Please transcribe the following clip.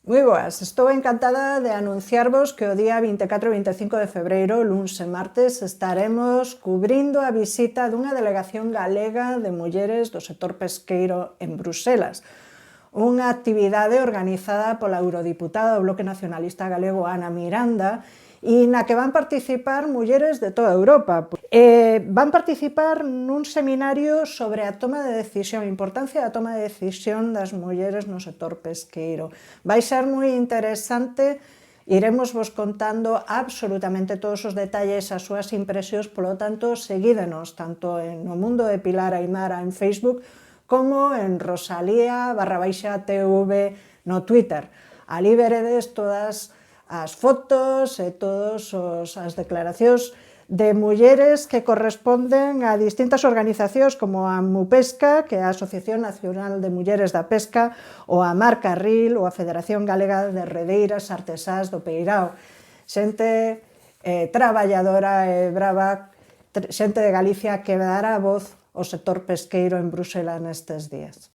Moi boas, estou encantada de anunciarvos que o día 24 e 25 de febreiro, luns e martes, estaremos cubrindo a visita dunha delegación galega de mulleres do sector pesqueiro en Bruselas. Unha actividade organizada pola eurodiputada do Bloque Nacionalista Galego Ana Miranda e na que van participar mulleres de toda Europa. Van participar nun seminario sobre a toma de decisión, a importancia da toma de decisión das mulleres no sector pesqueiro. Vai ser moi interesante, iremos vos contando absolutamente todos os detalles, as súas impresións, polo tanto, seguídenos tanto no Mundo de Pilar Aimara en Facebook como en Rosalía_TV no Twitter. Ali veredes todas as fotos e todas as declaracións de mulleres que corresponden a distintas organizacións como a MUPESCA, que é a Asociación Nacional de Mulleres da Pesca, ou a Mar Carril, ou a Federación Galega de Redeiras Artesás do Peirao. Xente traballadora e brava, xente de Galicia que dará voz ao sector pesqueiro en Bruselas nestes días.